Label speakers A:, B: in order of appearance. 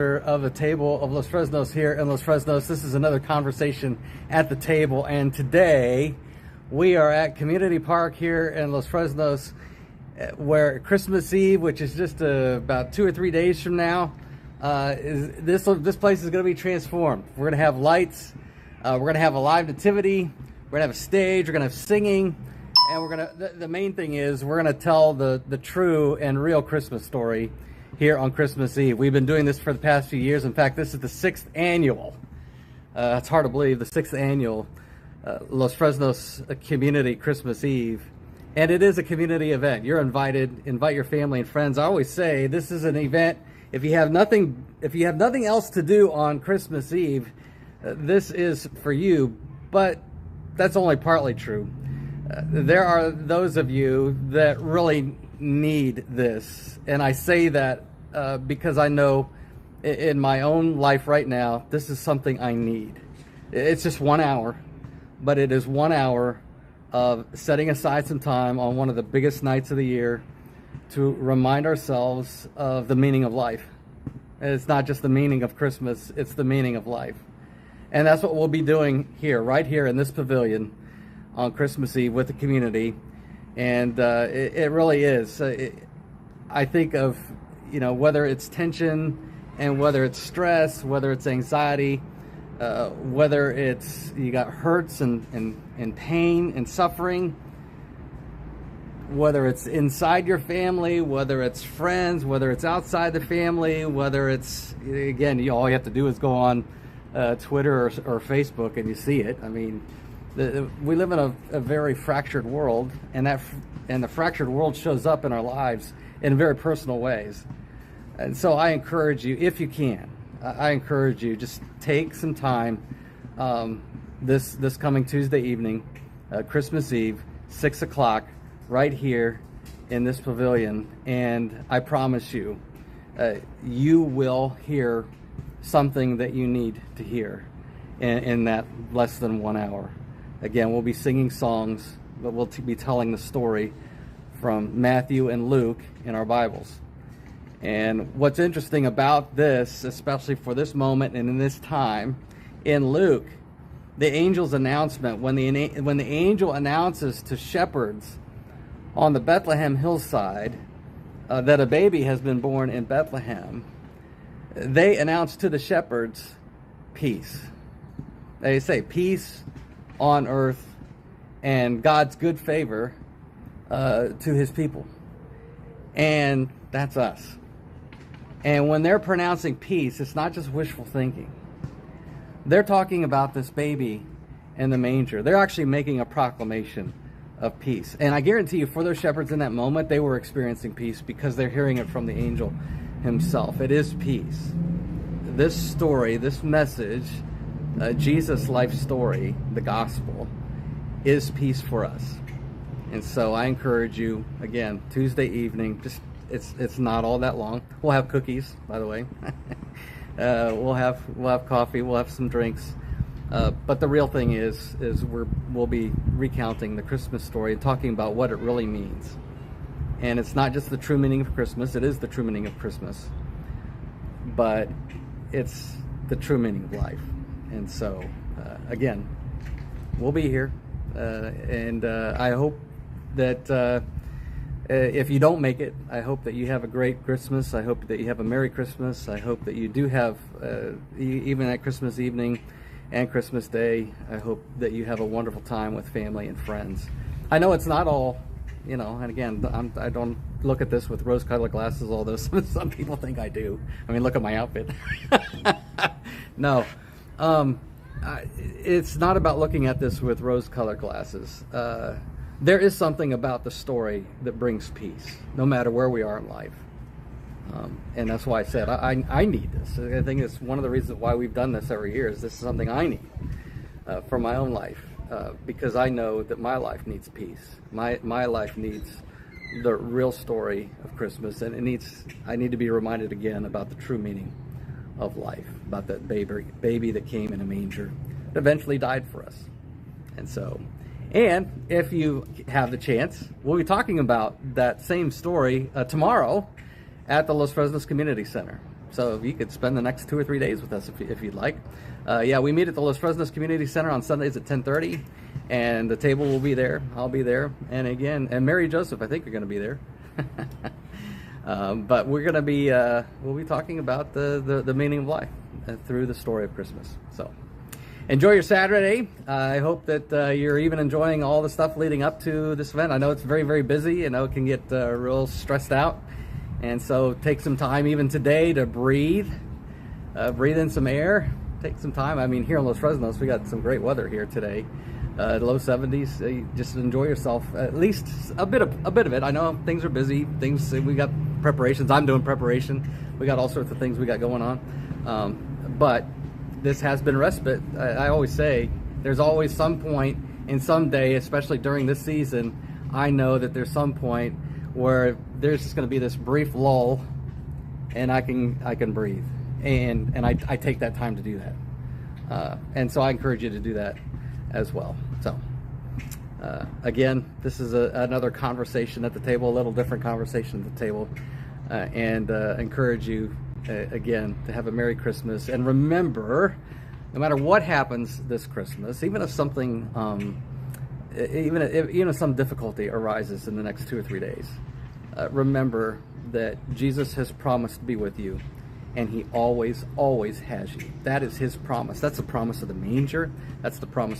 A: Of the table of Los Fresnos here in Los Fresnos. This is another conversation at the table, and today we are at Community Park here in Los Fresnos, where Christmas Eve, which is just about 2 or 3 days from now, this place is going to be transformed. We're going to have lights, we're going to have a live nativity, we're going to have a stage, we're going to have singing, and we're going to, the main thing is we're going to tell the true and real Christmas story here on Christmas Eve. We've been doing this for the past few years. In fact, this is the 6th annual, it's hard to believe, the 6th annual Los Fresnos Community Christmas Eve. And it is a community event. You're invited. Invite your family and friends. I always say this is an event, if you have nothing else to do on Christmas Eve, this is for you. But that's only partly true. There are those of you that really need this, and I say that because I know in my own life right now, this is something I need. It's just 1 hour, but it is 1 hour of setting aside some time on one of the biggest nights of the year to remind ourselves of the meaning of life. And it's not just the meaning of Christmas, it's the meaning of life. And that's what we'll be doing here, right here in this pavilion on Christmas Eve with the community. And it really is. I think of, whether it's tension and whether it's stress, whether it's anxiety, whether it's you got hurts and pain and suffering, whether it's inside your family, whether it's friends, whether it's outside the family, whether it's, again, all you have to do is go on Twitter or Facebook and you see it. I mean, we live in a very fractured world, and the fractured world shows up in our lives in very personal ways. And so I encourage you, if you can, I encourage you, just take some time this coming Tuesday evening, Christmas Eve, 6 o'clock, right here in this pavilion, and I promise you, you will hear something that you need to hear in that less than 1 hour. Again, we'll be singing songs, but we'll be telling the story from Matthew and Luke in our Bibles. And what's interesting about this, especially for this moment and in this time, in Luke, the angel's announcement, when the angel announces to shepherds on the Bethlehem hillside that a baby has been born in Bethlehem, they announce to the shepherds peace. They say peace on earth and God's good favor to his people. And that's us. And when they're pronouncing peace, it's not just wishful thinking. They're talking about this baby in the manger. They're actually making a proclamation of peace. And I guarantee you, for those shepherds in that moment, they were experiencing peace because they're hearing it from the angel himself. It is peace. This story, this message, Jesus' life story, the gospel, is peace for us. And so I encourage you, again, Tuesday evening, just it's not all that long. We'll have cookies, by the way. We'll have coffee, we'll have some drinks. But the real thing is we'll be recounting the Christmas story and talking about what it really means. And it's not just the true meaning of Christmas, it is the true meaning of Christmas. But it's the true meaning of life. And so, again, we'll be here, and I hope that if you don't make it, I hope that you have a great Christmas. I hope that you have a Merry Christmas. I hope that you do have, even at Christmas evening and Christmas Day, I hope that you have a wonderful time with family and friends. I know it's not all, and again, I don't look at this with rose-colored glasses, although some people think I do. I mean, look at my outfit. No. It's not about looking at this with rose-colored glasses. There is something about the story that brings peace, no matter where we are in life. And that's why I said I need this. I think it's one of the reasons why we've done this every year, is this is something I need for my own life, because I know that my life needs peace. My life needs the real story of Christmas, and I need to be reminded again about the true meaning of life, about that baby that came in a manger, that eventually died for us. And so, and if you have the chance, we'll be talking about that same story tomorrow at the Los Fresnos Community Center. So you could spend the next 2 or 3 days with us if you'd like. Yeah, we meet at the Los Fresnos Community Center on Sundays at 10:30, and the table will be there. I'll be there, and again, and Mary Joseph, I think, are going to be there. But we're going to be we'll be talking about the meaning of life through the story of Christmas. So enjoy your Saturday. I hope that you're even enjoying all the stuff leading up to this event. I know it's very, very busy. I know it can get real stressed out. And so take some time even today to breathe in some air, take some time. I mean, here in Los Fresnos, we got some great weather here today. Low 70s. Just enjoy yourself, at least a bit of it. I know things are busy. We got preparations. I'm doing preparation. We got all sorts of things we got going on. But this has been respite. I always say there's always some point in some day, especially during this season, I know that there's some point where there's just going to be this brief lull, and I can breathe, and I take that time to do that, and so I encourage you to do that as well. So again, this is another conversation at the table, a little different conversation at the table, and encourage you again to have a Merry Christmas, and remember, no matter what happens this Christmas, even if something even if some difficulty arises in the next 2 or 3 days, remember that Jesus has promised to be with you, and he always has you. That is his promise. That's the promise of the manger. That's the promise